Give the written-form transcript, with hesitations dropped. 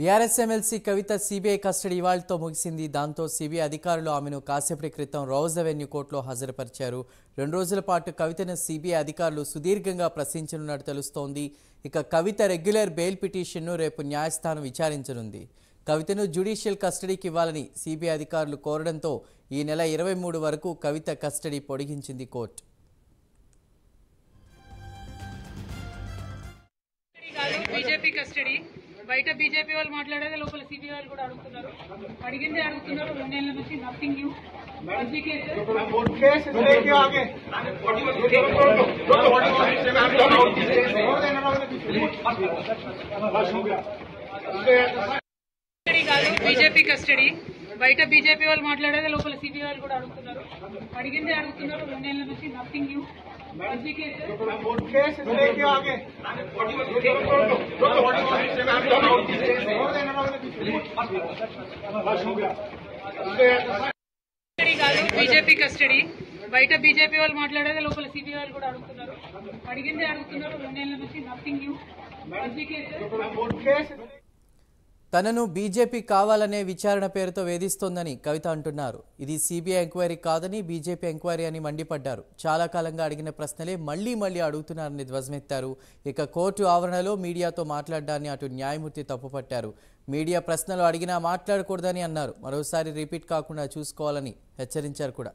BRS MLC కవిత CBI custody ఇవాళతో ముగిసింది. దాంతో CBI అధికారులు ఆమెను కాసేపటి క్రితం రౌజ్ అవెన్యూ కోర్టులో హాజరుపరిచారు. 2 రోజుల పాటు కవితను సిబిఐ అధికారులు సుదీర్ఘంగా ప్రశ్నించనున్నట్టు తెలుస్తోంది. ఇక కవిత రెగ్యులర్ బెయిల్ పిటిషన్ను రేపు న్యాయస్థానం విచారించనుంది. కవితను జ్యుడిషియల్ కస్టడీకి ఇవ్వాలని సిబిఐ అధికారులు కోరడంతో ఈ నెల 23 వరకు కవిత కస్టడీ పొడిగించింది కోర్టు. బీజేపీ కస్టడీ బయట బీజేపీ వాళ్ళు మాట్లాడేది లోపల సిబిఐ వాళ్ళు కూడా అడుగుతున్నారు. అడిగిందే అడుగుతున్నారు. 2 నెలల నుంచి నథింగ్ న్యూ. బీజేపీ కస్టడీ బయట బీజేపీ వాళ్ళు మాట్లాడేది లోపల సిబిఐ వాళ్ళు కూడా అడుగుతున్నారు. అడిగిందే అడుగుతున్నారు. 2 నెలల నుంచి నథింగ్ న్యూ. బీజేపీ కస్టడీ బయట బీజేపీ వాళ్ళు మాట్లాడేది లోపల సిబిఐ వాళ్ళు కూడా అడుగుతున్నారు. అడిగిందే అడుగుతున్నారు. 2 నెలల నుంచి నథింగ్ న్యూ. తనను బీజేపీ కావాలనే విచారణ పేరుతో వేధిస్తోందని కవిత అంటున్నారు. ఇది సిబిఐ ఎంక్వైరీ కాదని బీజేపీ ఎంక్వైరీ అని మండిపడ్డారు. చాలా కాలంగా అడిగిన ప్రశ్నలే మళ్లీ అడుగుతున్నారని ధ్వజమెత్తారు. ఇక కోర్టు ఆవరణలో మీడియాతో మాట్లాడడాన్ని అటు న్యాయమూర్తి తప్పుపట్టారు. మీడియా ప్రశ్నలు అడిగినా మాట్లాడకూడదని అన్నారు. మరోసారి రిపీట్ కాకుండా చూసుకోవాలని హెచ్చరించారు కూడా.